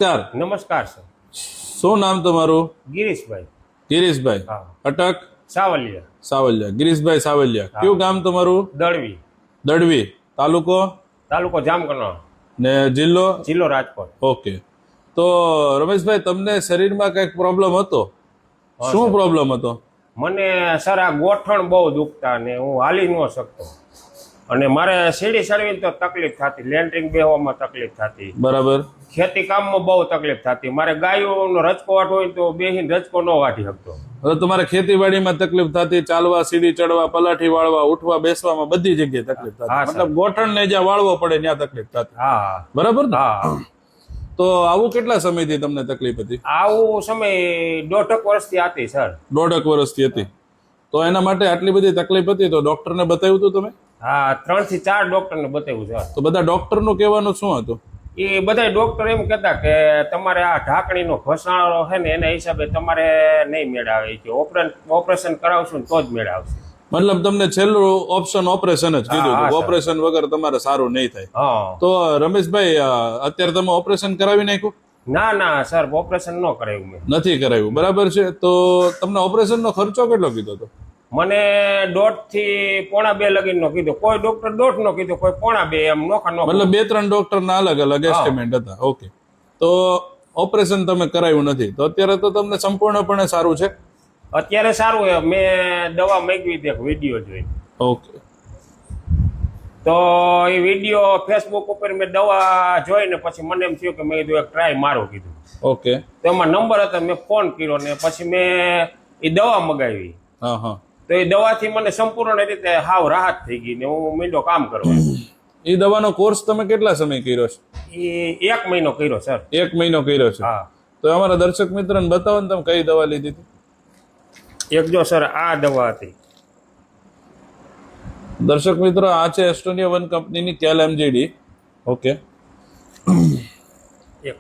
નમસ્કાર. નમસ્કાર સર. શું નામ તમારું? ગિરીશભાઈ. ગિરીશભાઈ. હા. અટક સાવલિયા. સાવલિયા. ગિરીશભાઈ સાવલિયા. કયું ગામ તમારું? દળવી. દડવી. તાલુકો? તાલુકો જામકંડોળ. ને જિલ્લો? જિલ્લો રાજકોટ. ઓકે. તો રમેશભાઈ, તમને શરીરમાં કંઈક પ્રોબ્લેમ હતો? હા, શું સર. પ્રોબ્લેમ હતો? મને સર આ ગોઠણ બહુ દુખતા ને હું હાલી ન શકતો અને મારે સીડી ચડવી તો તકલીફ થતી, લેન્ડરિંગ બેહવામાં તકલીફ થતી, બરાબર. ખેતી કામમાં બહુ તકલીફ થતી. મારે ગાયોનો રચકો વાટ હોય તો બેહીને રચકો ન વાટી શકતો. હવે તમારે ખેતીવાડીમાં તકલીફ થતી, ચાલવા, સીડી ચડવા, પલાઠી વાળવા, ઉઠવા, બેસવામાં બધી જગ્યાએ તકલીફ થતી. હા, સર. મતલબ ગોઠણને જ્યાં વાળવો પડે ત્યાં તકલીફ થતી. હા. બરાબર ને? હા. તો આવું કેટલા સમયથી તમને તકલીફ હતી? આવું સમય 1.5 વર્ષથી હતી સર. 1.5 વર્ષથી હતી. તો એના માટે આટલી બધી તકલીફ હતી તો ડોક્ટરને બતાવ્યું હતું તમે? હા, 3 થી 4 ડોક્ટરને બતાવ્યું સર. તો બધા ડોક્ટરનું કહેવાનું શું હતું? એ બધા ડોક્ટર એમ કહેતા કે તમારે આ ઢાંકણીનો ઘસારો છે ને એના હિસાબે તમારે નહીં મેળ આવે કે ઓપરેશન કરાવશું ને તો જ મેળ આવશે. મતલબ તમને છેલ્લું ઓપ્શન ઓપરેશન જ કીધું હા, હતું. સર. ઓપરેશન વગર તમારે સારું નહીં થાય. હા. તો રમેશભાઈ, અત્યારે તમે ઓપરેશન કરાવી નાખ્યું? ના ના સર, ઓપરેશન ન કરાવ્યું મેં. નથી કરાવ્યું, બરાબર છે. તો તમને ઓપરેશનનો ખર્ચો કેટલો કીધો હતો? મને 1.5 થી 1.5 લગીનનો કીધો. કોઈ ડોક્ટર 1.5 નો કીધો, કોઈ 1.5 એમ નોખા નોખા. મતલબ 2-3 ડોક્ટરના અલગ અલગ હા. એસ્ટિમેટ હતા. ઓકે. તો ઓપરેશન તમે કરાવ્યું નથી, તો અત્યારે તો તમને સંપૂર્ણપણે સારું છે? અત્યારે સારું છે. મેં દવા માંગવી હતી એક વિડીયો જોઈ, ઓકે. તો એ વિડીયો ફેસબુક ઉપર મેં દવા જોઈને પછી મને એમ થયું કે મેં કીધું એક ટ્રાય મારો કીધું. ઓકે. તો એમાં નંબર હતો, મેં ફોન કર્યો ને પછી મેં એ દવા મગાવી. હા હા. તો એ દવાથી મને સંપૂર્ણ રીતે હાવ રાહત થઈ ગઈ ને હું મીંડો કામ કરવા. એ દવાનો કોર્સ તમે કેટલા સમય કર્યો છે? એ 1 મહિનો કર્યો સર. 1 મહિનો કર્યો છે. હા. તો અમારા દર્શક મિત્રોને બતાવો ને તમે કઈ દવા લીધી હતી. એક જો સર આ દવા હતી. દર્શક મિત્રો, આ છે એસ્ટોનિયા વન કંપનીની કેલ એમજીડી. ઓકે. એક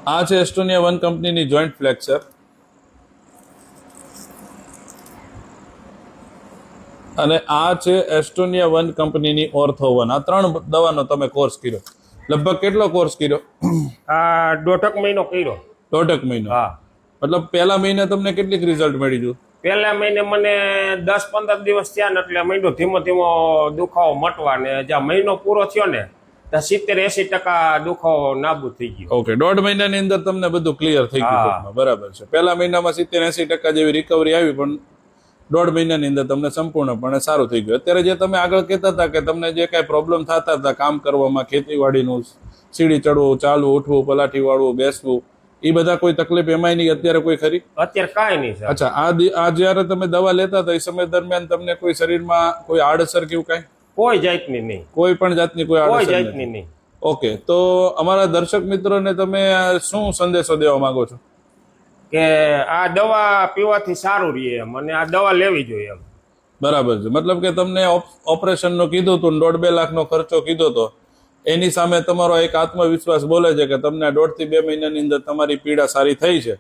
આ છે એસ્ટોનિયા વન કંપનીની જોઈન્ટ ફ્લેક્સર. અને આ છે એસ્ટોનિયા વન કંપનીની ઓર્થો વન. આ 3 દવાનો તમે કોર્સ કર્યો. લગભગ કેટલો કોર્સ કર્યો? આ 1.5 મહિનો કર્યો. 1.5 મહિનો. હા. મતલબ પહેલા મહિને તમને કેટલીક રિઝલ્ટ મળી ગયું? પહેલા મહિને મને 10-15 દિવસ થયા ને એટલે મહિનો ધીમો ધીમો દુખાવો મટવા ને જ્યાં મહિનો પૂરો થયો ને ત્યાં 70-80% દુખાવો નાબૂદ થઈ ગયો. ઓકે. 1.5 મહિનાની અંદર તમને બધું ક્લિયર થઈ ગયું ટૂંકમાં. બરાબર છે. પહેલા મહિનામાં 70-80% જેવી રિકવરી આવી, પણ 1.5 મહિનાની અંદર તમને સંપૂર્ણપણે સારું થઈ ગયું. અત્યારે જે તમે આગળ કહેતા હતા કે તમને જે કાંઈ પ્રોબ્લેમ થતા હતા કામ કરવામાં, ખેતીવાડીનું, સીડી ચડવું, ચાલવું, ઉઠવું, પલાઠી વાળવું, બેસવું, એ બધા કોઈ તકલીફ એમાંય નહીં અત્યારે કોઈ ખરી? અત્યારે કાંઈ નહીં સર. અચ્છા. આ જ્યારે તમે દવા લેતા હતા એ સમય દરમિયાન તમને કોઈ શરીરમાં કોઈ આડઅસર કેવું કાંઈ? કોઈ જાતની નહીં. કોઈ પણ જાતની કોઈ કોઈ આડઅસર જાતની નથી? નહીં. ઓકે. તો અમારા દર્શક મિત્રોને તમે શું સંદેશો દેવા માંગો છો? કે આ દવા પીવાથી સારું રહે એમ અને આ દવા લેવી જોઈએ એમ. બરાબર છે. મતલબ કે તમને ઓપરેશનનો કીધું હતું, 1.5-2 લાખનો ખર્ચો કીધો હતો, એની સામે તમારો એક આત્મવિશ્વાસ બોલે છે કે તમને 1.5 થી 2 મહિનાની અંદર તમારી પીડા સારી થઈ છે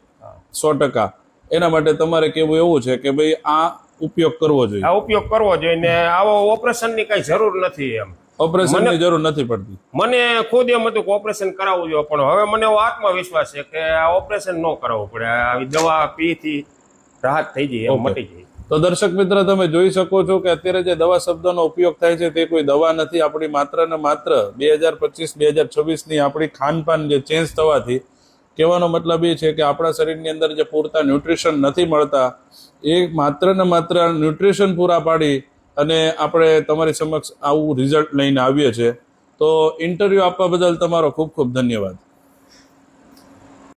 100%. એના માટે તમારે કેવું એવું છે કે ભાઈ આ ઉપયોગ કરવો જોઈએ. આ ઉપયોગ કરવો જોઈએ ને આવો ઓપરેશનની કઈ જરૂર નથી એમ. ઓપરેશનની જરૂર નથી પડતી. મને ખુદ એમ હતું કે ઓપરેશન કરાવવું જોઈએ, પણ હવે મને એવો આત્મવિશ્વાસ છે કે આ ઓપરેશન ન કરાવવું પડે. આવી દવા પીથી રાહત થઈ જાય, એમ મટી જાય. તો દર્શક મિત્ર, તમે જોઈ શકો છો કે અત્યારે જે દવા શબ્દનો ઉપયોગ થાય છે તે કોઈ દવા નથી. આપણી માત્ર ને માત્ર 2025-2026ની આપણી ખાનપાન જે ચેન્જ થવાથી, કહેવાનો મતલબ એ છે કે આપણા શરીરની અંદર જે પૂરતા ન્યુટ્રિશન નથી મળતા, એ માત્ર ને માત્ર ન્યુટ્રિશન પૂરા પાડી અને આપણે તમારી સમક્ષ આવું રિઝલ્ટ લઈને આવીએ છીએ. તો ઇન્ટરવ્યૂ આપવા બદલ તમારો ખૂબ ખૂબ ધન્યવાદ.